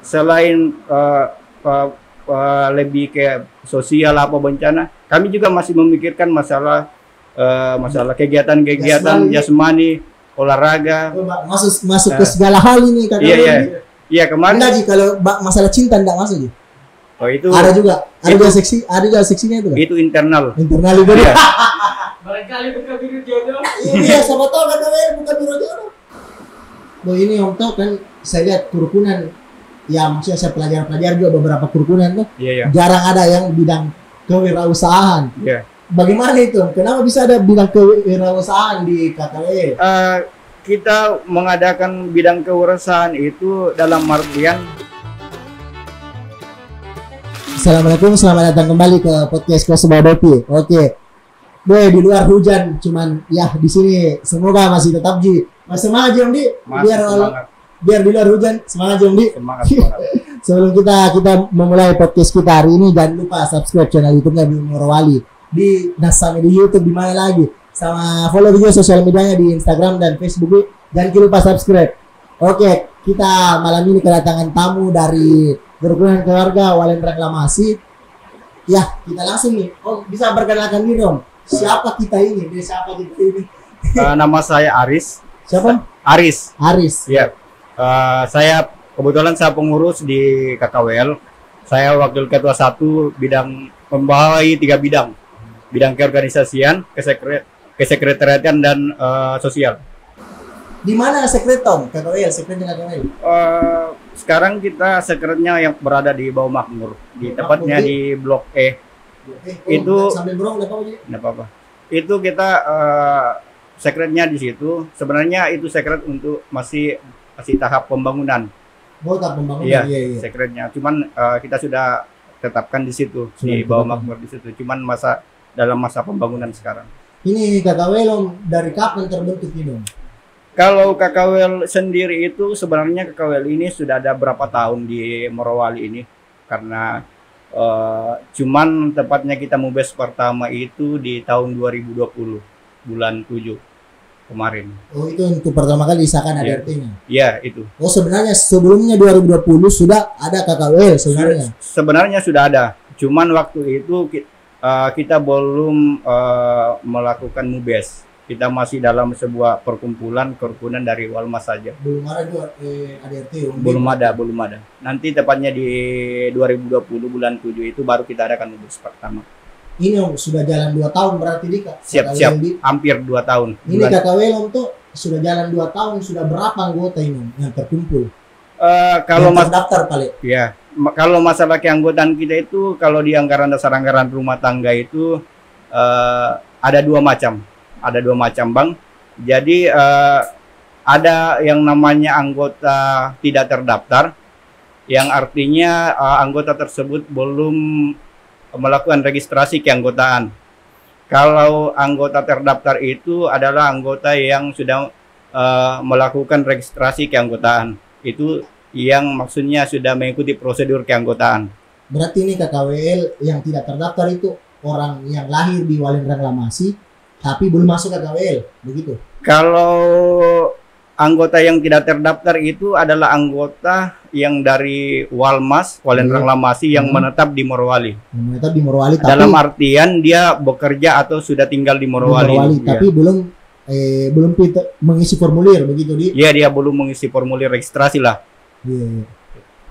selain lebih kayak sosial apa bencana, kami juga masih memikirkan masalah masalah kegiatan-kegiatan jasmani, olahraga. Masuk ke segala hal ini Kak. Iya kemarin. Enggak Ji, kalau masalah cinta enggak masuk Ji. Oh itu ada juga seksi, ada juga seksinya itu. Itu internal itu dia. Barangkali buka biru jodoh. Iya, siapa tahu Kak KWL buka biru jodoh. Loh ini Om Tok kan saya lihat kerukunan, ya maksudnya saya pelajari juga beberapa kerukunan tuh. Jarang ada yang bidang kewirausahaan. Bagaimana itu? Kenapa bisa ada bidang kewirausahaan di KKW? Kita mengadakan bidang kewirausahaan itu dalam artian. Assalamualaikum, selamat datang kembali ke podcast Kosobadopi. Oke, boy di luar hujan, cuman ya di sini semoga masih tetap Ji. Masih semangat Om Di. Biar di luar hujan semangat Om Di. Semangat. Sebelum kita memulai podcast kita hari ini, jangan lupa subscribe channel YouTube-nya Bimo Morowali. Di Nasami di YouTube, di mana lagi, sama follow video sosial medianya di Instagram dan Facebook. Jangan lupa subscribe. Oke, kita malam ini kedatangan tamu dari kerukunan keluarga Walen Reklamasi. Ya, kita langsung nih. Oh, bisa perkenalkan diri Om. Siapa kita ini? Nama saya Aris. Siapa? Aris. Ya. Saya kebetulan saya pengurus di KKWL. Saya wakil ketua 1 bidang, membawahi 3 bidang. Bidang keorganisasian, kesekretariatan dan sosial. Di mana sekret Om? KKWL, sekretnya KKWL. Sekarang kita sekretnya yang berada di Bawah Makmur, tepatnya di Blok E. Itu sambil berong enggak apa-apa. Itu kita sekretnya di situ. Sebenarnya itu sekret untuk masih tahap pembangunan. Tahap pembangunan. Iya. Sekretnya. Cuman kita sudah tetapkan di situ, di Bawah Makmur di situ. Cuman dalam masa pembangunan sekarang. Ini KKWL Om, dari kapan terbentuk ini Om? Kalau KKWL sendiri itu sebenarnya KKWL ini sudah ada berapa tahun di Morowali ini, karena cuman tepatnya kita mubes pertama itu di tahun 2020 bulan 7 kemarin. Oh itu untuk pertama kali disahkan ADRT-nya? Iya itu. Oh sebenarnya sebelumnya 2020 sudah ada KKWL sebenarnya? Sebenarnya sudah ada, cuman waktu itu kita belum melakukan mubes. Kita masih dalam sebuah perkumpulan kerukunan dari Walmas saja. Belum ada juga ADRT? Belum ada. Nanti tepatnya di 2020 bulan 7 itu baru kita adakan mubes pertama. Ini Om sudah jalan 2 tahun berarti di Kak? Siap. Hampir 2 tahun. Ini KKWL Om tuh sudah jalan 2 tahun, sudah berapa anggota ini Om yang terkumpul? Kalau terdaftar paling? Ya, kalau masalah keanggotaan kita itu, kalau di anggaran dasar anggaran rumah tangga itu ada 2 macam. Ada 2 macam Bang. Jadi ada yang namanya anggota tidak terdaftar, yang artinya anggota tersebut belum melakukan registrasi keanggotaan. Kalau anggota terdaftar itu adalah anggota yang sudah melakukan registrasi keanggotaan. Itu yang maksudnya sudah mengikuti prosedur keanggotaan. Berarti ini KKWL yang tidak terdaftar itu orang yang lahir di Walen Reklamasi tapi belum masuk KKWL, begitu? Kalau anggota yang tidak terdaftar itu adalah anggota yang dari Walmas, Walen Reklamasi yang menetap di Morowali. Menetap di Morowali. Dalam artian dia bekerja atau sudah tinggal di Morowali. Tapi belum mengisi formulir, begitu Di? Iya, dia belum mengisi formulir registrasi lah. Iya.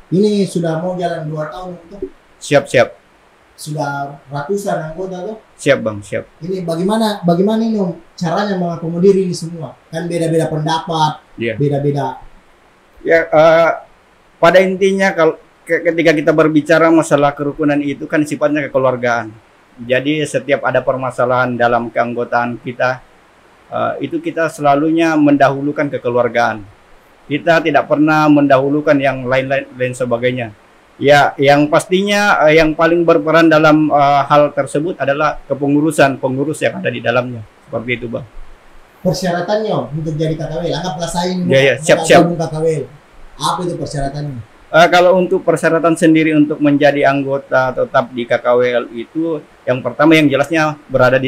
Ini sudah mau jalan 2 tahun untuk? Siap. Sudah ratusan anggota tuh? Siap Bang, siap. Ini bagaimana ini Om caranya mengakomodir ini semua? Kan beda-beda pendapat, beda-beda. Ya, pada intinya kalau ketika kita berbicara masalah kerukunan itu kan sifatnya kekeluargaan. Jadi setiap ada permasalahan dalam keanggotaan kita, itu kita selalunya mendahulukan kekeluargaan. Kita tidak pernah mendahulukan yang lain sebagainya. Ya, yang pastinya yang paling berperan dalam hal tersebut adalah kepengurusan pengurus yang ada di dalamnya. Seperti itu Bang. Persyaratannya untuk jadi KKWL, anggaplah saya ini siap. KKWL. Apa itu persyaratannya? Kalau untuk persyaratan sendiri untuk menjadi anggota tetap di KKWL itu, yang pertama yang jelasnya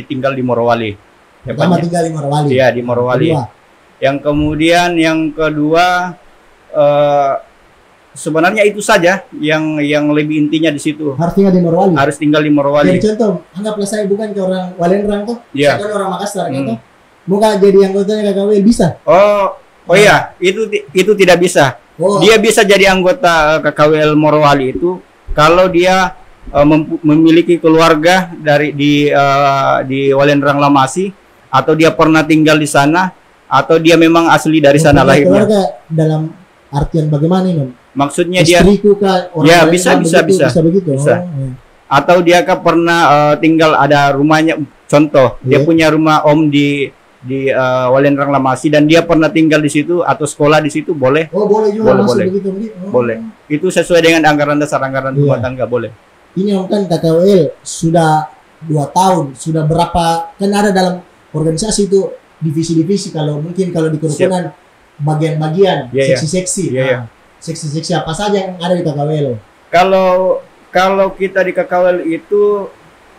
tinggal di Morowali. Pertama tinggal di Morowali? Iya, di Morowali. Yang kemudian yang kedua sebenarnya itu saja yang lebih intinya di situ. Harus tinggal di Morowali. Harus tinggal di Morowali. Jadi contoh, anggaplah saya bukan ke orang Walendrang tuh, Iya. saya kan orang Makassar gitu. Bukan jadi anggotanya KKWL bisa. Oh iya, itu tidak bisa. Oh, Dia bisa jadi anggota KKWL Morowali itu kalau dia memiliki keluarga di Walendrang Lamasi, atau dia pernah tinggal di sana, atau dia memang asli dari sana mempunyai lahirnya. keluarga dalam artian bagaimana ini? Maksudnya dia Istriku kah? Orang Ya, Walendrang bisa begitu. Bisa. Oh, iya. atau dia kan pernah tinggal, ada rumahnya, contoh dia Iya. punya rumah om di Walendrang Lamasi dan dia pernah tinggal di situ atau sekolah di situ, boleh. Oh, boleh juga masuk Boleh. begitu. Oh. Boleh. Itu sesuai dengan anggaran dasar anggaran rumah Iya. tangga, boleh. Ini Om, kan KKWL sudah 2 tahun, sudah berapa, kan ada dalam organisasi itu divisi-divisi, kalau mungkin kalau di kerukunan bagian-bagian, Iya, iya. seksi-seksi. Iya, iya. Seksi-seksi apa saja yang ada di KKWL? Kalau kita di KKWL itu,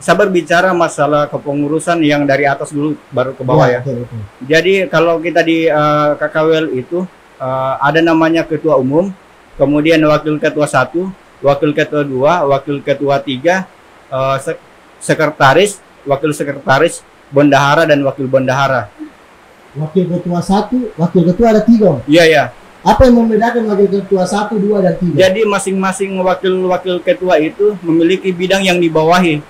saya berbicara masalah kepengurusan yang dari atas dulu baru ke bawah ya. Betul. Jadi kalau kita di KKWL itu ada namanya ketua umum, kemudian wakil ketua 1, wakil ketua 2, wakil ketua 3, sekretaris, wakil sekretaris, bendahara dan wakil bendahara. Wakil ketua 1, wakil ketua ada 3. Iya ya. Apa yang membedakan wakil ketua 1, 2, dan 3? Jadi masing-masing wakil ketua itu memiliki bidang yang dibawahi.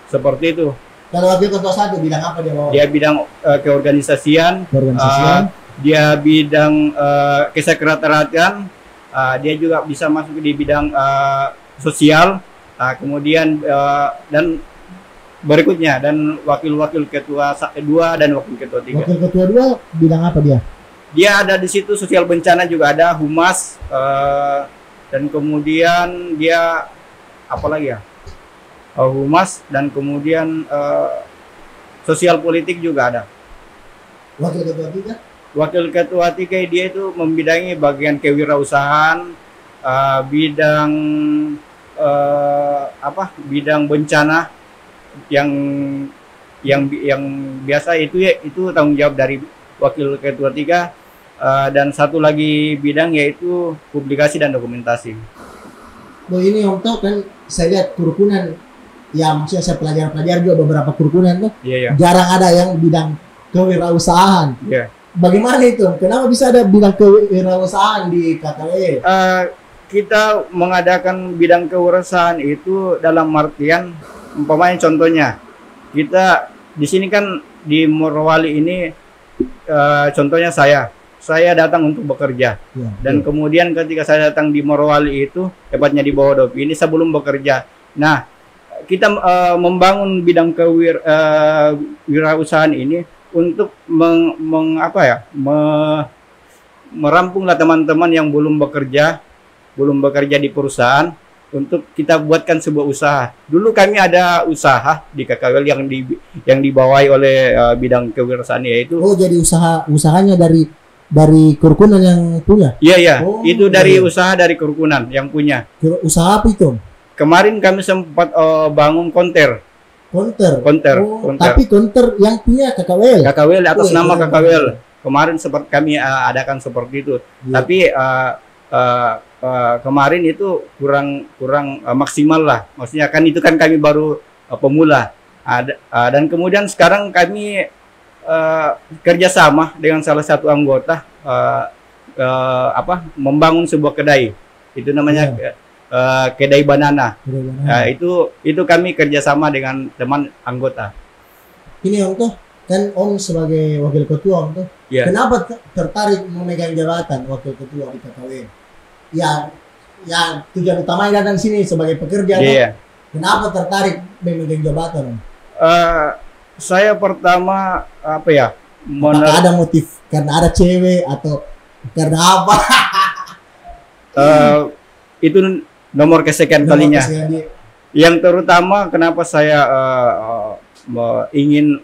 Seperti itu. Kalau wakil ketua 1 bidang apa dia bawa? Dia bidang keorganisasian, Organisasian. dia bidang kesekretariatan, dia juga bisa masuk di bidang sosial, kemudian dan berikutnya, dan wakil ketua 2 dan wakil ketua 3. Wakil ketua 2 bidang apa dia? Dia ada di situ, sosial bencana juga ada, humas, dan kemudian dia apa lagi ya? Humas, dan kemudian sosial politik juga ada. Wakil ketua 3? Wakil ketua 3 dia itu membidangi bagian kewirausahaan, bidang bidang bencana yang biasa itu tanggung jawab dari wakil ketua 3, dan satu lagi bidang yaitu publikasi dan dokumentasi. Loh, ini Om Tok, kan saya lihat kerukunan, ya maksudnya saya pelajar juga beberapa kerukunan tuh, Iya. jarang ada yang bidang kewirausahaan. Iya. Bagaimana itu? Kenapa bisa ada bidang kewirausahaan di KKW? Kita mengadakan bidang kewirausahaan itu dalam artian, umpamanya contohnya, kita di sini kan di Morowali ini, contohnya saya datang untuk bekerja, Ya, dan kemudian ketika saya datang di Morowali itu, tepatnya di Bahodopi ini, sebelum bekerja. Nah, kita membangun bidang kewirausahaan ini untuk merampunglah teman-teman yang belum bekerja di perusahaan, untuk kita buatkan sebuah usaha. Dulu kami ada usaha di KKWL yang dibawahi oleh bidang kewirausahaan, yaitu jadi usahanya dari kerukunan yang punya. iya. Oh, Itu dari iya. usaha dari kerukunan yang punya. Usaha apa itu? Kemarin kami sempat bangun konter. Konter. Konter. Tapi konter yang punya KKWL. KKWL atas Oh, nama iya. KKWL. Kemarin sempat kami adakan seperti itu. Iya. Tapi kemarin itu kurang maksimal lah. Maksudnya kan itu kan kami baru pemula. Dan kemudian sekarang kami kerjasama dengan salah satu anggota membangun sebuah kedai. Itu namanya kedai banana. Nah, itu kami kerjasama dengan teman anggota. Ini Om tuh, kan Om sebagai wakil ketua Om tuh, Iya. kenapa tertarik memegang jabatan wakil ketua di KKWL? Ya tujuan utamanya datang sini sebagai pekerja. Iya. Kenapa tertarik memegang jabatan Om? Saya pertama Apakah ada motif karena ada cewek atau karena apa? Itu nomor kesekian kalinya. Yang terutama kenapa saya ingin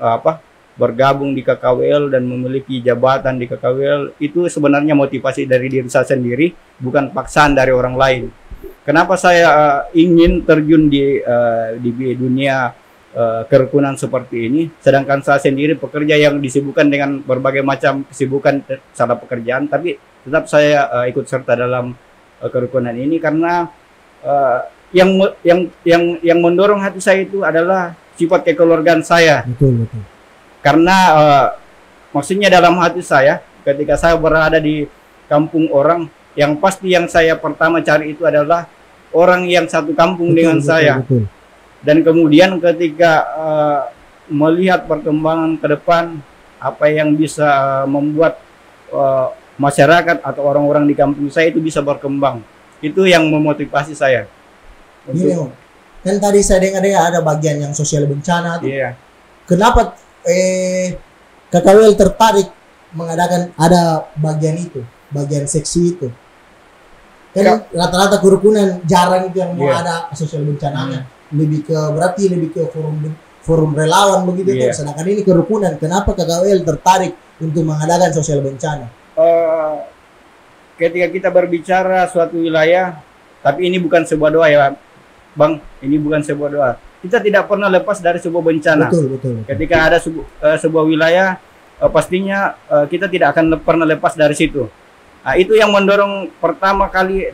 bergabung di KKWL dan memiliki jabatan di KKWL, itu sebenarnya motivasi dari diri saya sendiri, bukan paksaan dari orang lain. Kenapa saya ingin terjun di dunia kerukunan seperti ini, sedangkan saya sendiri pekerja yang disibukkan dengan berbagai macam kesibukan salah pekerjaan, tapi tetap saya ikut serta dalam kerukunan ini karena yang mendorong hati saya itu adalah sifat kekeluargaan saya. Betul, betul. Karena maksudnya dalam hati saya ketika saya berada di kampung orang, yang pasti yang saya pertama cari itu adalah orang yang satu kampung dengan saya. Betul. Dan kemudian ketika melihat perkembangan ke depan, apa yang bisa membuat masyarakat atau orang-orang di kampung saya itu bisa berkembang, itu yang memotivasi saya. Iya, kan tadi saya dengar ada bagian yang sosial bencana tuh. Iya. Kenapa KKWL tertarik mengadakan ada bagian itu, bagian seksi itu? Kan rata-rata kerukunan jarang itu yang mau ada sosial bencananya. Lebih ke forum relawan begitu kan. Sedangkan ini kerukunan. Kenapa KKWL tertarik untuk mengadakan sosial bencana? Ketika kita berbicara suatu wilayah, tapi ini bukan sebuah doa ya, Bang. Ini bukan sebuah doa. Kita tidak pernah lepas dari sebuah bencana. Betul. Ketika ada sebuah wilayah, pastinya kita tidak akan pernah lepas dari situ. Nah, itu yang mendorong pertama kali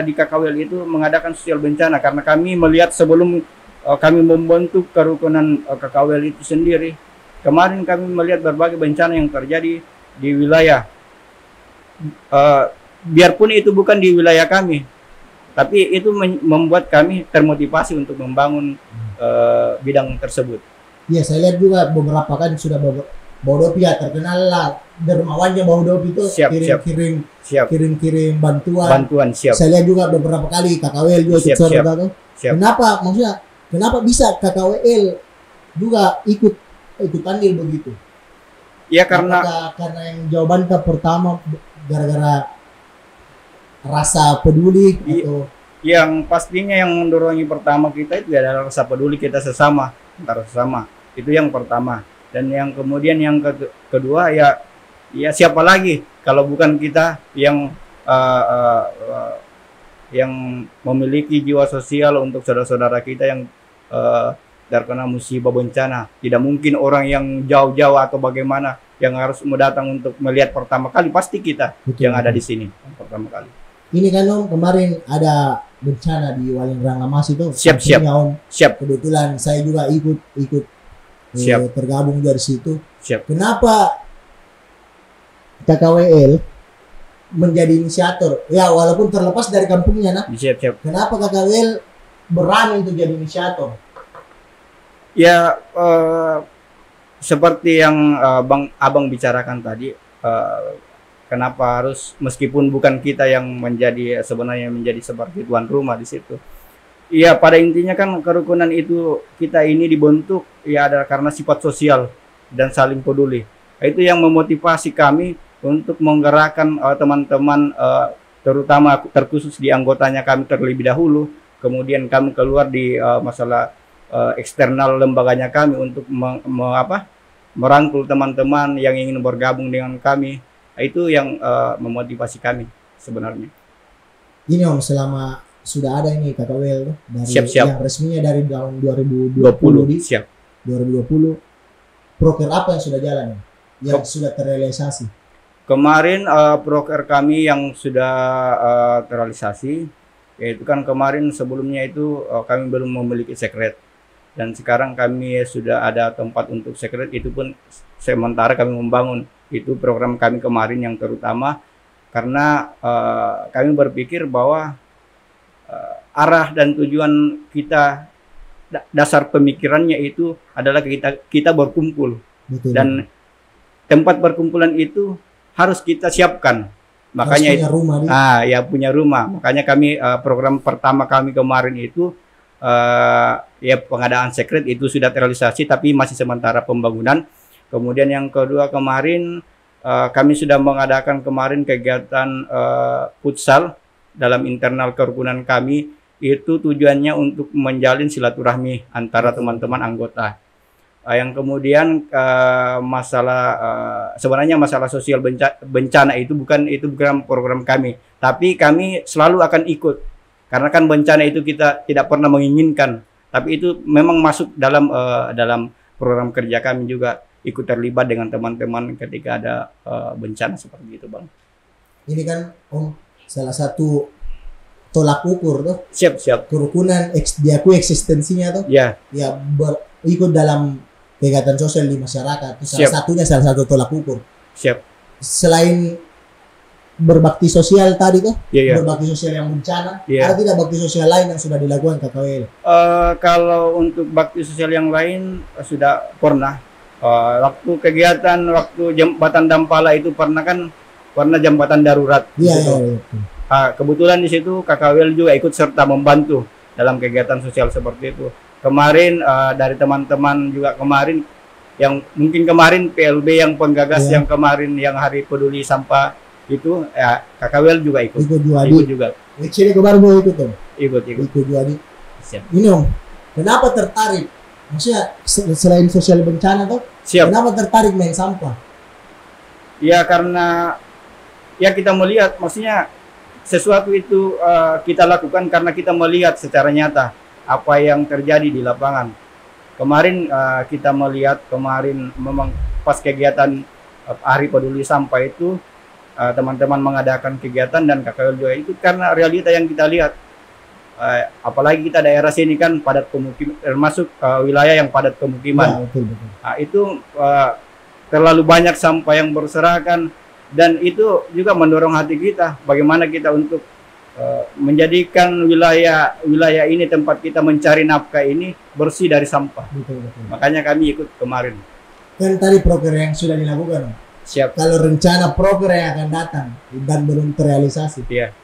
di KKWL itu mengadakan sosial bencana, karena kami melihat sebelum kami membentuk kerukunan KKWL itu sendiri, kemarin kami melihat berbagai bencana yang terjadi di wilayah. Biarpun itu bukan di wilayah kami, tapi itu membuat kami termotivasi untuk membangun bidang tersebut. Iya, saya lihat juga beberapa kan sudah Baudopi ya terkenal lah, dermawannya Baudopi itu kirim bantuan. Siap. Saya lihat juga beberapa kali KKWL juga ikut serta. Kenapa maksudnya? Kenapa bisa KKWL juga ikut andil begitu? Ya karena yang jawaban pertama gara-gara rasa peduli atau yang pastinya yang mendorongnya pertama kita itu adalah rasa peduli kita antara sesama. Itu yang pertama. Dan yang kemudian yang kedua ya siapa lagi kalau bukan kita yang memiliki jiwa sosial untuk saudara-saudara kita yang terkena musibah bencana. Tidak mungkin orang yang jauh-jauh atau bagaimana yang harus datang untuk melihat pertama kali, pasti kita yang ada di sini pertama kali. Ini kan Om, kemarin ada bencana di Walendrang Lamas itu. Siap. Kebetulan saya juga ikut tergabung dari situ. Kenapa KKWL menjadi inisiator? Ya walaupun terlepas dari kampungnya, nah. Kenapa KKWL berani untuk jadi inisiator? Ya seperti yang Abang bicarakan tadi, kenapa harus meskipun bukan kita yang sebenarnya menjadi seperti tuan rumah di situ. Iya, pada intinya kan kerukunan itu kita ini dibentuk ya ada karena sifat sosial dan saling peduli. Itu yang memotivasi kami untuk menggerakkan teman-teman terutama terkhusus di anggotanya kami terlebih dahulu. Kemudian kami keluar di masalah eksternal lembaganya kami untuk merangkul teman-teman yang ingin bergabung dengan kami. Itu yang memotivasi kami sebenarnya. Ini Om, selama sudah ada ini KKWL dari yang resminya dari tahun 2020 siap. 2020 proker apa yang sudah jalan yang sudah terrealisasi? Kemarin proker kami yang sudah terrealisasi yaitu kan kemarin sebelumnya itu kami belum memiliki sekret, dan sekarang kami sudah ada tempat untuk sekret, itu pun sementara kami membangun. Itu program kami kemarin yang terutama karena kami berpikir bahwa arah dan tujuan kita, dasar pemikirannya itu adalah kita berkumpul. Betul. Dan tempat perkumpulan itu harus kita siapkan. Makanya harus punya rumah punya rumah. Makanya kami program pertama kami kemarin itu pengadaan sekret itu sudah terrealisasi tapi masih sementara pembangunan. Kemudian yang kedua kemarin kami sudah mengadakan kemarin kegiatan futsal dalam internal kerukunan kami, itu tujuannya untuk menjalin silaturahmi antara teman-teman anggota. Yang kemudian sebenarnya masalah sosial bencana itu bukan program kami, tapi kami selalu akan ikut karena kan bencana itu kita tidak pernah menginginkan, tapi itu memang masuk dalam program kerja kami juga, ikut terlibat dengan teman-teman ketika ada bencana seperti itu, Bang. Ini kan Om, salah satu tolak ukur tuh. Siap. Kerukunan diakui eksistensinya tuh. Ya. Ya ikut dalam kegiatan sosial di masyarakat. Salah satu tolak ukur. Siap. Selain berbakti sosial tadi tuh, berbakti sosial yang bencana, ada tidak bakti sosial lain yang sudah dilakukan KKWL? Kalau untuk bakti sosial yang lain sudah pernah. Waktu jembatan Dampala itu pernah jembatan darurat. Iya. Kebetulan di situ KKWL juga ikut serta membantu dalam kegiatan sosial seperti itu. Kemarin dari teman-teman juga yang mungkin kemarin PLB yang penggagas yang kemarin yang Hari Peduli Sampah itu KKWL juga ikut juga. Ciri baru mau ikut tuh. Ikut juga di. Ini Om, kenapa tertarik? Maksudnya selain sosial bencana tuh, kenapa tertarik main sampah? Ya karena kita melihat, maksudnya sesuatu itu kita lakukan karena kita melihat secara nyata apa yang terjadi di lapangan. Kemarin kita melihat memang pas kegiatan Hari Peduli Sampah itu teman-teman mengadakan kegiatan dan KKWL juga itu karena realita yang kita lihat. Apalagi kita daerah sini kan padat pemukiman, termasuk wilayah yang padat pemukiman. Betul. Itu terlalu banyak sampah yang berserakan dan itu juga mendorong hati kita bagaimana kita untuk menjadikan wilayah ini tempat kita mencari nafkah ini bersih dari sampah. Betul. Makanya kami ikut kemarin. Kan tadi proker yang sudah dilakukan. Siap. Kalau rencana proker yang akan datang dan belum terrealisasi. Iya.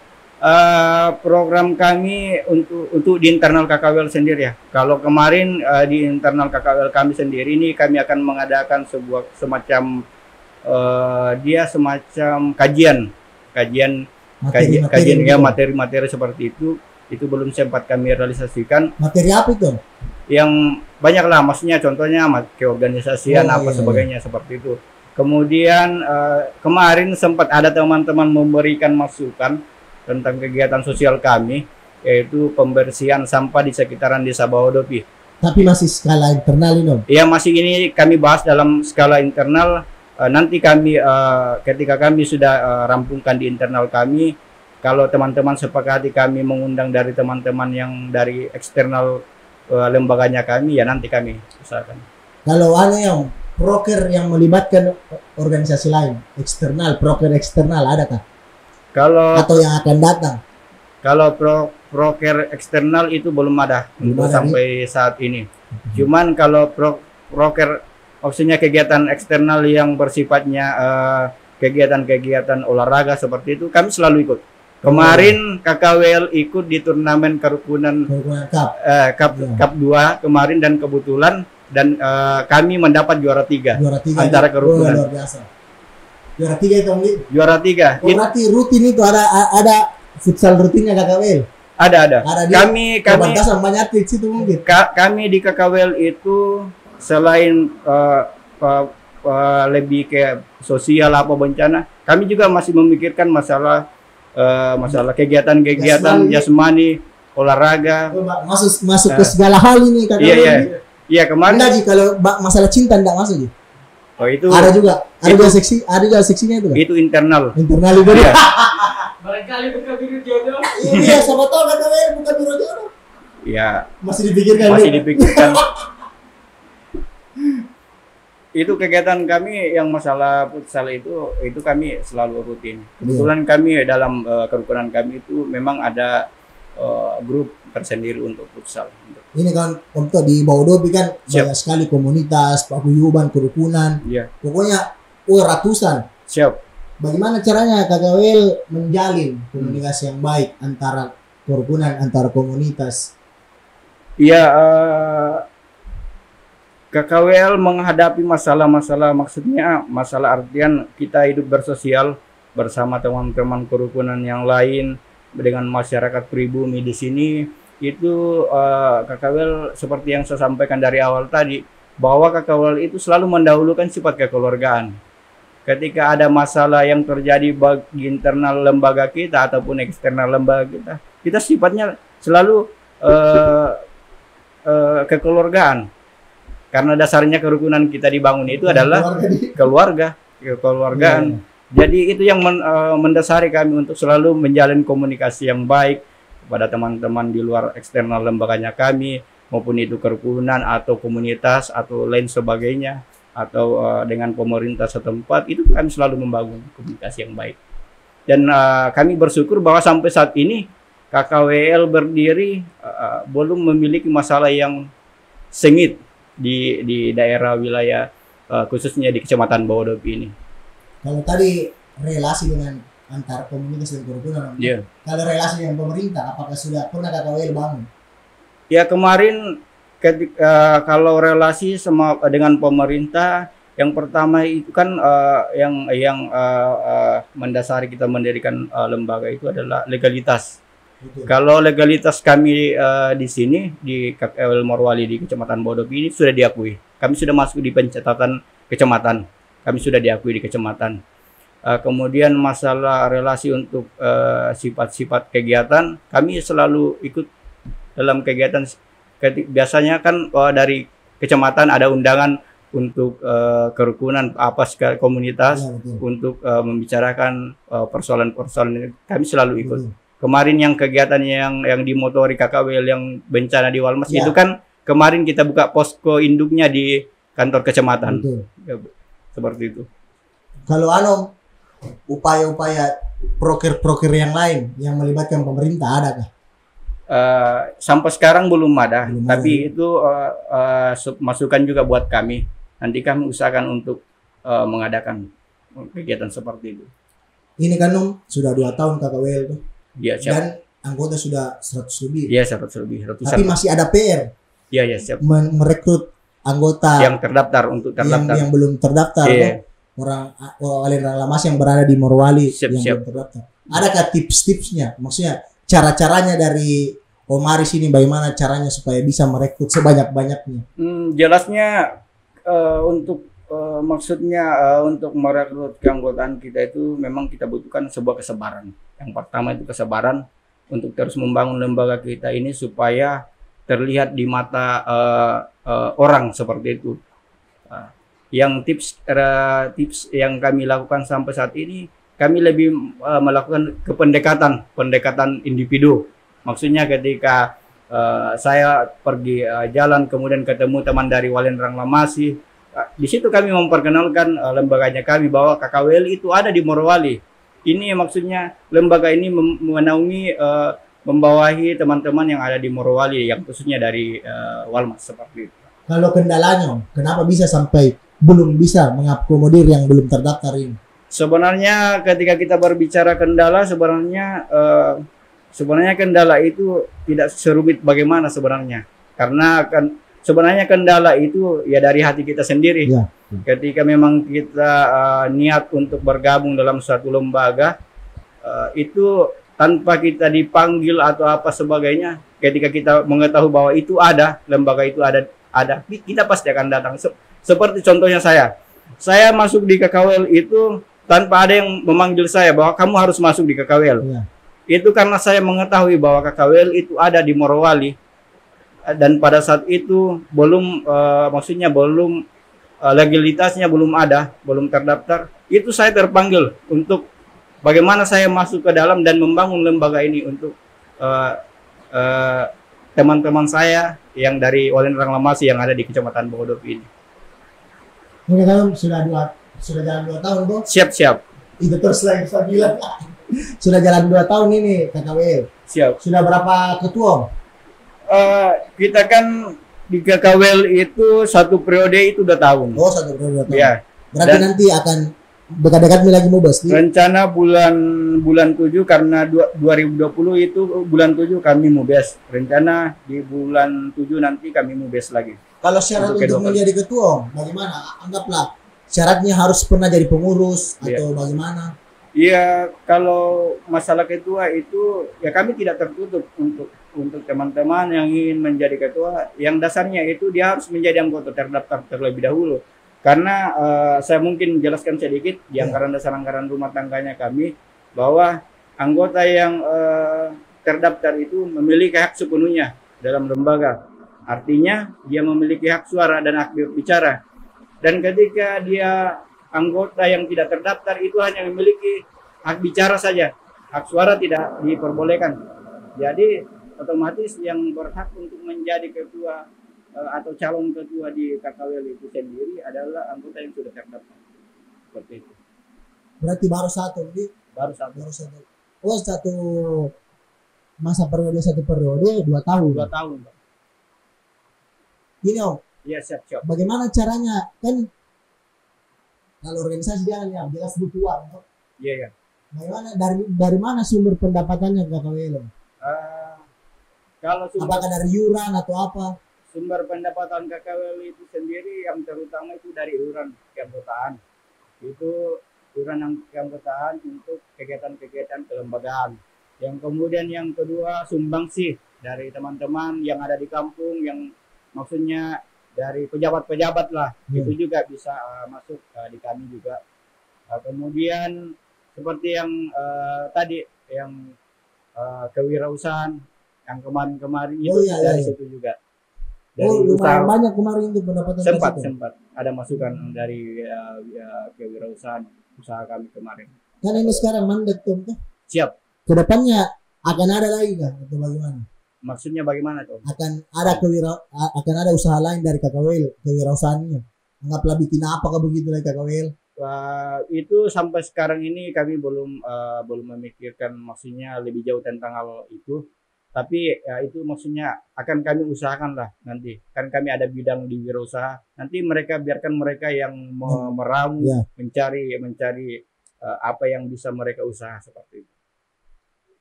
Program kami untuk di internal KKWL sendiri ya. Kalau kemarin di internal KKWL kami sendiri ini kami akan mengadakan semacam kajian materi-materi seperti itu belum sempat kami realisasikan. Materi apa itu? Yang banyak lah, maksudnya contohnya keorganisasian sebagainya seperti itu. Kemudian kemarin sempat ada teman-teman memberikan masukan tentang kegiatan sosial kami, yaitu pembersihan sampah di sekitaran Desa Bahodopi. Tapi masih skala internal ini? Iya, masih ini kami bahas dalam skala internal. Nanti kami ketika kami sudah rampungkan di internal kami, kalau teman-teman sepakati kami mengundang dari teman-teman yang dari eksternal lembaganya kami, ya nanti kami usahakan. Kalau ada yang proker yang melibatkan organisasi lain, proker eksternal adakah? Atau yang akan datang? Kalau proker eksternal itu belum ada sampai saat ini. Cuman kalau proker maksudnya kegiatan eksternal yang bersifatnya kegiatan-kegiatan olahraga seperti itu kami selalu ikut. Kemarin KKWL ikut di turnamen kerukunan Cup 2 kemarin dan kebetulan kami mendapat juara 3 antara kerukunan. Luar biasa. Juara 3 itu juara 3. Berarti rutin itu ada futsal rutinnya KKWL. Ada. Kami banyak atlet situ mungkin. Kami di KKWL itu selain lebih ke sosial apa bencana, kami juga masih memikirkan masalah kegiatan-kegiatan jasmani, olahraga. Masuk ke segala hal ini KKWL. Iya kemarin. Enggak, kalau masalah cinta enggak masuk. Oh itu ada juga seksinya itu kan? Itu internal itu ya. Barangkali bukan biro jodoh. Iya, siapa tahu KKWL bukan biro jodoh. Iya. Masih dipikirkan. Itu kegiatan kami yang masalah futsal itu kami selalu rutin. Kebetulan kami dalam kerukunan kami itu memang ada grup tersendiri untuk futsal. Ini kan untuk di Bahodopi kan banyak sekali komunitas, paguyuban, kerukunan. Iya. Pokoknya ratusan. Siap. Bagaimana caranya KKWL menjalin komunikasi yang baik antara kerukunan, antara komunitas? Iya, KKWL menghadapi masalah-masalah, maksudnya masalah artian kita hidup bersosial bersama teman-teman kerukunan yang lain dengan masyarakat pribumi di sini. Itu KKWL seperti yang saya sampaikan dari awal tadi, bahwa KKWL itu selalu mendahulukan sifat kekeluargaan. Ketika ada masalah yang terjadi bagi internal lembaga kita ataupun eksternal lembaga kita sifatnya selalu kekeluargaan. Karena dasarnya kerukunan kita dibangun itu adalah kekeluargaan. Jadi itu yang mendasari kami untuk selalu menjalin komunikasi yang baik pada teman-teman di luar eksternal lembaganya kami, maupun itu kerukunan atau komunitas atau lain sebagainya, atau dengan pemerintah setempat, itu kami selalu membangun komunikasi yang baik. Dan kami bersyukur bahwa sampai saat ini KKWL berdiri belum memiliki masalah yang sengit di daerah wilayah khususnya di Kecamatan Bahodopi ini. Kalau tadi relasi dengan antar komunitas dan kerukunan, kalau relasi dengan pemerintah, apakah sudah pernah KKWL bangun? Ya kemarin ketika kalau relasi sama dengan pemerintah, yang pertama itu kan yang mendasari kita mendirikan lembaga itu adalah legalitas. Betul. Kalau legalitas kami di sini di KKWL Morowali di Kecamatan Bahodopi ini sudah diakui. Kami sudah masuk di pencatatan kecamatan. Kami sudah diakui di kecamatan. Kemudian masalah relasi untuk sifat-sifat kegiatan, kami selalu ikut dalam kegiatan. Biasanya kan dari kecamatan ada undangan untuk kerukunan apa komunitas, untuk membicarakan persoalan-persoalan, kami selalu ikut. Kemarin yang kegiatan yang dimotori KKWL yang bencana di Walmas itu kan kemarin kita buka posko induknya di kantor kecamatan. Ya, seperti itu. Kalau upaya-upaya proker-proker yang lain yang melibatkan pemerintah ada kah? Sampai sekarang belum ada, tapi itu masukan juga buat kami. Nanti kami usahakan untuk mengadakan kegiatan seperti itu. Ini kan sudah 2 tahun KKWL tuh. Ya, dan anggota sudah 100 lebih. Iya, 100 lebih. Tapi masih ada PR. Iya, siap. Merekrut anggota yang terdaftar untuk terdaftar. Yang belum terdaftar. Orang aliran Lamas yang berada di Morowali yang belum terdaftar. Adakah tips-tipsnya? Maksudnya cara-caranya dari Om Aris ini bagaimana caranya supaya bisa merekrut sebanyak-banyaknya? Jelasnya untuk maksudnya untuk merekrut keanggotaan kita itu memang kita butuhkan sebuah kesabaran. Yang pertama itu kesabaran untuk terus membangun lembaga kita ini supaya terlihat di mata orang seperti itu. Yang tips yang kami lakukan sampai saat ini, kami lebih melakukan pendekatan individu. Maksudnya ketika saya pergi jalan kemudian ketemu teman dari Walendrang Lamasi, di situ kami memperkenalkan lembaganya kami bahwa KKWL itu ada di Morowali. Ini maksudnya lembaga ini menaungi membawahi teman-teman yang ada di Morowali, yang khususnya dari Walmas seperti itu. Kalau kendalanya, kenapa bisa sampai belum bisa mengakomodir yang belum terdaftar ini? Sebenarnya ketika kita berbicara kendala, sebenarnya kendala itu tidak serumit bagaimana sebenarnya. Karena sebenarnya kendala itu ya dari hati kita sendiri. Ya. Ketika memang kita niat untuk bergabung dalam suatu lembaga, itu tanpa kita dipanggil atau apa sebagainya, ketika kita mengetahui bahwa itu ada, lembaga itu ada, kita pasti akan datang. Seperti contohnya saya masuk di KKWL itu tanpa ada yang memanggil saya bahwa kamu harus masuk di KKWL. Ya. Itu karena saya mengetahui bahwa KKWL itu ada di Morowali, dan pada saat itu belum maksudnya belum legalitasnya belum ada, belum terdaftar. Itu saya terpanggil untuk bagaimana saya masuk ke dalam dan membangun lembaga ini untuk teman-teman saya yang dari Walendrang Lamasi yang ada di Kecamatan Bahodopi ini. Ini kan sudah jalan 2 tahun, Bro. Siap. Itu terus lagi saya bilang. Sudah jalan 2 tahun ini KKWL. Siap. Sudah berapa ketua? Kita kan di KKWL itu 1 periode itu 2 tahun. Oh, 1 periode 2 tahun. Ya. Berarti nanti akan dekat-dekat lagi mau bahas. Rencana bulan 7 karena 2020 itu bulan 7 kami mau bes. Rencana di bulan 7 nanti kami mau bes lagi. Kalau syarat untuk menjadi ketua, bagaimana? Anggaplah syaratnya harus pernah jadi pengurus atau bagaimana? Iya, kalau masalah ketua itu ya kami tidak tertutup untuk teman-teman yang ingin menjadi ketua. Yang dasarnya itu dia harus menjadi anggota terdaftar terlebih dahulu. Karena saya mungkin jelaskan sedikit di anggaran dasar anggaran rumah tangganya kami bahwa anggota yang terdaftar itu memiliki hak sepenuhnya dalam lembaga. Artinya dia memiliki hak suara dan hak bicara. Dan ketika dia anggota yang tidak terdaftar itu hanya memiliki hak bicara saja, hak suara tidak diperbolehkan. Jadi otomatis yang berhak untuk menjadi ketua atau calon ketua di KKWL itu sendiri adalah anggota yang sudah terdaftar. Seperti itu. Berarti baru satu, jadi Baru satu. baru satu. Oh, satu masa periode, satu periode 2 tahun. 2 tahun, Pak. Ini Om, Iya, siap. bagaimana caranya? Kan kalau organisasi jangan ya jelas butuh uang. Om. Iya. Bagaimana dari mana sumber pendapatannya KKWL? Om? Kalau Apakah dari iuran atau apa? sumber pendapatan KKWL itu sendiri yang terutama itu dari iuran keanggotaan. Itu iuran keanggotaan untuk kegiatan-kegiatan kelembagaan. Yang kemudian yang kedua sumbangsih dari teman-teman yang ada di kampung, yang maksudnya dari pejabat-pejabat lah. Itu juga bisa masuk di kami juga. Kemudian seperti yang tadi yang kewirausahaan yang kemarin-kemarin itu dari situ juga. Dari lumayan banyak kemarin itu pendapatan. sempat ada masukan dari kewirausahaan usaha kami kemarin. Kan ini sekarang mandek tuh. Siap. Kedepannya akan ada lagi kah atau bagaimana? Maksudnya bagaimana tuh? Akan ada usaha lain dari KKWL kewirausahaannya. Anggaplah bikin apa begitu dari KKWL. Itu sampai sekarang ini kami belum memikirkan maksudnya lebih jauh tentang hal itu. Tapi ya itu maksudnya akan kami usahakan lah nanti. Kan kami ada bidang di wirausaha. Nanti biarkan mereka yang meramu, mencari apa yang bisa mereka usaha seperti itu.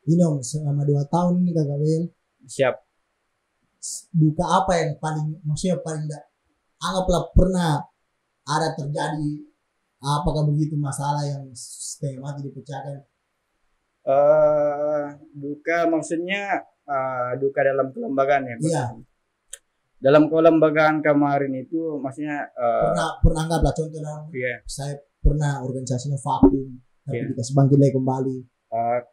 Ini Om, selama 2 tahun ini KKWL. Siap. Duka apa yang paling anggaplah pernah ada terjadi apakah begitu masalah yang setengah mati dipecahkan? Duka maksudnya duka dalam kelembagaan ya. Iya. Dalam kelembagaan kemarin itu maksudnya pernah anggaplah contoh saya pernah organisasinya vakum tapi dikasih bangkit lagi kembali.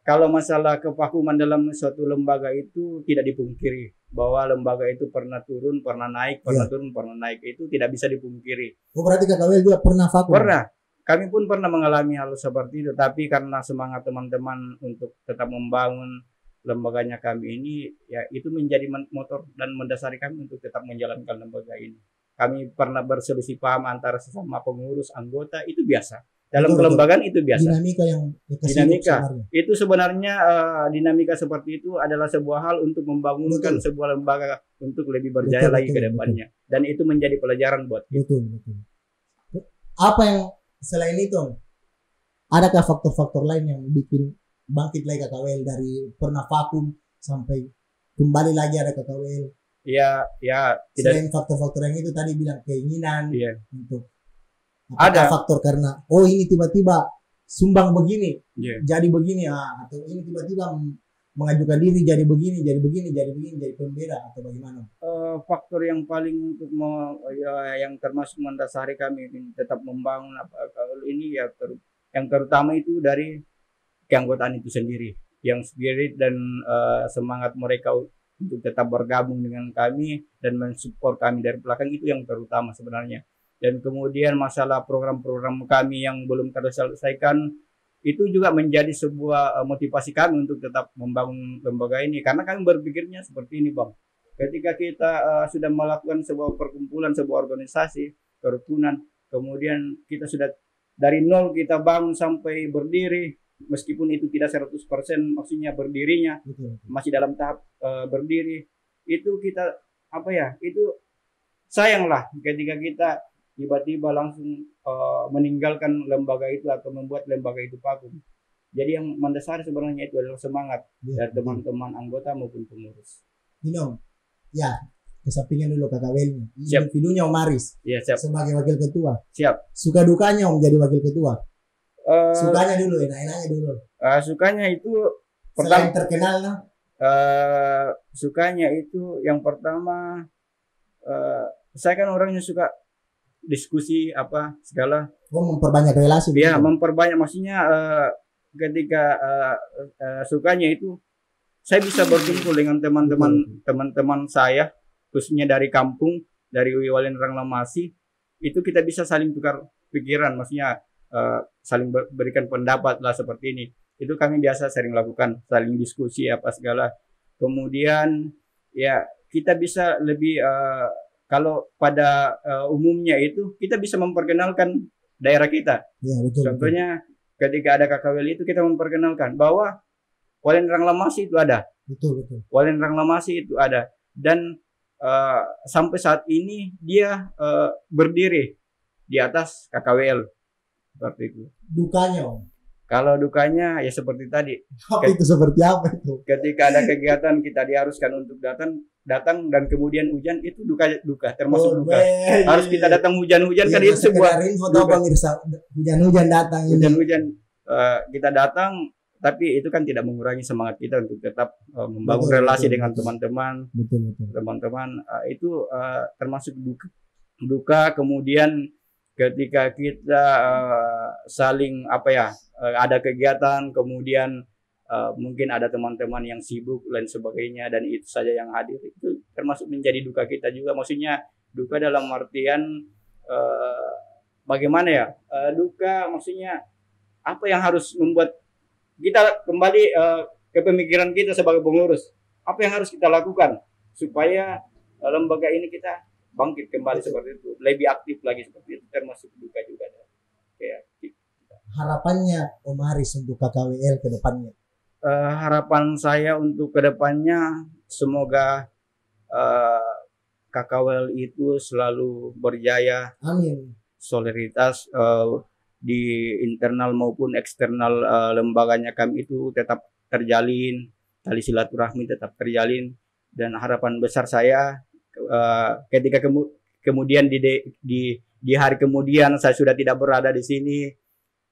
Kalau masalah kevakuman dalam suatu lembaga itu tidak dipungkiri bahwa lembaga itu pernah turun, pernah naik, turun, pernah naik, itu tidak bisa dipungkiri. Oh, berarti KKWL juga pernah vakum? Pernah. Kami pun pernah mengalami hal seperti itu, tapi karena semangat teman-teman untuk tetap membangun lembaganya kami ini, ya itu menjadi motor dan mendasari kami untuk tetap menjalankan lembaga ini. Kami pernah berselisih paham antara sesama pengurus, anggota, itu biasa. Dalam kelembagaan itu biasa. Dinamika itu sebenarnya dinamika seperti itu adalah sebuah hal untuk membangunkan sebuah lembaga untuk lebih berjaya lagi ke depannya. Dan itu menjadi pelajaran buat kita. Betul. Apa yang selain itu, adakah faktor-faktor lain yang bikin bangkit lagi KKWL dari pernah vakum sampai kembali lagi ada KKWL? Ya. Selain faktor-faktor yang itu tadi bilang keinginan untuk ada faktor karena ini tiba-tiba sumbang begini jadi begini atau ini tiba-tiba mengajukan diri jadi begini jadi pembeda atau bagaimana? Faktor yang paling untuk yang termasuk mendasari kami tetap membangun kalau ini ya yang terutama itu dari keanggotaan itu sendiri, yang spirit dan semangat mereka untuk tetap bergabung dengan kami dan mensupport kami dari belakang itu yang terutama sebenarnya. Dan kemudian masalah program-program kami yang belum terselesaikan itu juga menjadi sebuah motivasi kami untuk tetap membangun lembaga ini. Karena kami berpikirnya seperti ini, Bang. Ketika kita sudah melakukan sebuah perkumpulan, sebuah organisasi, kerukunan, kemudian kita sudah dari nol kita bangun sampai berdiri, meskipun itu tidak 100% maksudnya berdirinya, masih dalam tahap berdiri, itu kita itu sayanglah ketika kita tiba-tiba langsung meninggalkan lembaga itu atau membuat lembaga itu vakum. Jadi yang mendasari sebenarnya itu adalah semangat dari teman-teman anggota maupun pengurus. Ini Om, kesampingan dulu KKWL-nya. Individunya Om Aris sebagai wakil ketua. Siap. Suka dukanya Om jadi wakil ketua. Sukanya dulu, enak-enaknya dulu. Sukanya itu selain terkenal sukanya itu yang pertama saya kan orangnya suka diskusi segala. Memperbanyak relasi. Iya, memperbanyak maksudnya ketika sukanya itu saya bisa berkumpul dengan teman-teman saya khususnya dari kampung, dari Wiwalen Ranglamasi, itu kita bisa saling tukar pikiran, maksudnya saling berikan pendapat lah seperti ini. Itu kami biasa sering lakukan, saling diskusi segala. kemudian ya kita bisa lebih kalau pada umumnya itu kita bisa memperkenalkan daerah kita. Ya, betul. Contohnya ketika ada KKWL itu kita memperkenalkan bahwa Walendrang Lamasi itu ada. Betul, betul. Walendrang Lamasi itu ada, dan sampai saat ini dia berdiri di atas KKWL seperti itu. Dukanya, Om. Kalau dukanya ya seperti tadi. Apa itu, seperti apa itu? Ketika ada kegiatan kita diharuskan untuk datang dan kemudian hujan, itu duka termasuk duka. Harus kita datang hujan-hujan kan itu sebuah info tahu pemirsa, hujan-hujan datang ini. Hujan-hujan kita datang, tapi itu kan tidak mengurangi semangat kita untuk tetap membangun relasi dengan teman-teman. Betul. Teman-teman itu termasuk duka. Kemudian ketika kita saling ada kegiatan, kemudian mungkin ada teman-teman yang sibuk dan sebagainya, dan itu saja yang hadir, itu termasuk menjadi duka kita juga. Maksudnya duka dalam artian bagaimana ya, duka maksudnya apa yang harus membuat kita kembali ke pemikiran kita sebagai pengurus, apa yang harus kita lakukan supaya lembaga ini kita bangkit kembali seperti itu, lebih aktif lagi seperti itu, termasuk duka juga. Harapannya Om Aris untuk KKWL ke depannya? Harapan saya untuk ke depannya semoga KKWL itu selalu berjaya. Amin. Solidaritas di internal maupun eksternal lembaganya kami itu tetap terjalin, tali silaturahmi tetap terjalin, dan harapan besar saya ketika kemudian di hari kemudian saya sudah tidak berada di sini,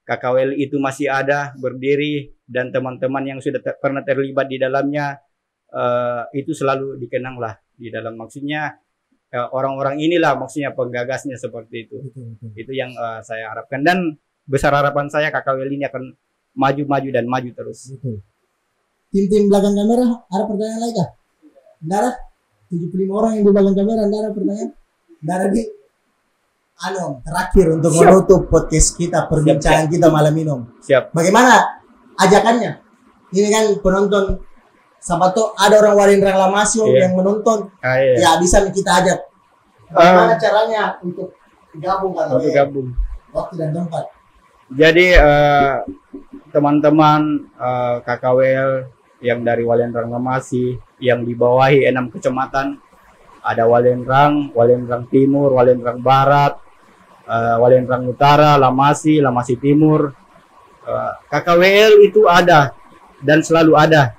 KKWL itu masih ada berdiri, dan teman-teman yang sudah pernah terlibat di dalamnya itu selalu dikenang lah di dalam, maksudnya orang-orang inilah maksudnya penggagasnya seperti itu. Betul. Itu yang saya harapkan, dan besar harapan saya KKWL ini akan maju dan maju terus. Betul. Tim belakang kamera ada pertanyaan lagi kah? Nara 75 orang yang di belakang kamera, Nara pertanyaan. Nara di terakhir untuk menutup podcast kita, perbincangan kita malam ini. Siap. Bagaimana ajakannya? Ini kan penonton, siapa tuh ada orang Walendrang Lamasi yang menonton. Ya bisa kita ajak. Bagaimana caranya untuk gabung kan? Untuk gabung. Waktu dan tempat. Jadi teman-teman KKWL yang dari Walendrang Lamasi yang dibawahi 6 kecamatan, ada Walendrang Timur, Walendrang Barat, Walendrang Utara, Lamasi Timur. KKWL itu ada dan selalu ada.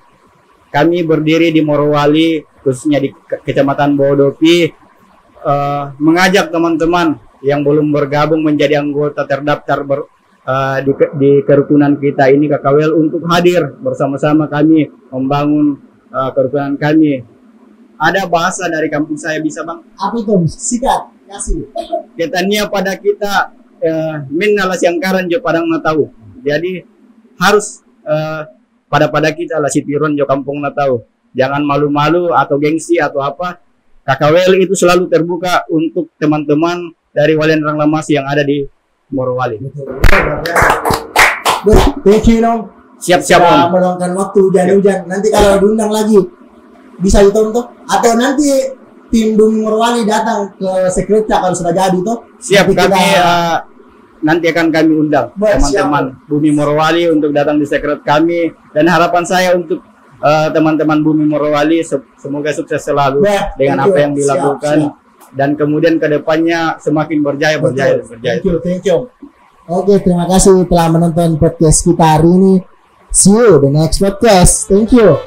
Kami berdiri di Morowali, khususnya di Kecamatan Bodopi, mengajak teman-teman yang belum bergabung menjadi anggota terdaftar di kerukunan kita ini KKWL untuk hadir bersama-sama kami membangun kerukunan kami. Ada bahasa dari kampung saya, bisa Bang? Apa itu? Sikat, kasih. Ketania pada kita minala siangkaran jo padang na tahu. Jadi harus pada kita lah sitiron jo kampung na tahu. Jangan malu-malu atau gengsi atau apa. KKWL itu selalu terbuka untuk teman-teman dari Walendrang Lamasi yang ada di Morowali. Thank you, Om. Siap-siap, Om. Meluangkan waktu hujan-hujan. Nanti kalau diundang lagi bisa ditonton, atau nanti tim Bumi Morowali datang ke Sekretariat kalau sudah jadi tuh. Siap, kami nanti akan kami undang teman-teman Bumi Morowali untuk datang di Sekretariat kami, dan harapan saya untuk teman-teman Bumi Morowali semoga sukses selalu dengan apa yang dilakukan, dan kemudian kedepannya semakin berjaya. Thank you. Oke, terima kasih telah menonton podcast kita hari ini. See you the next podcast. Thank you.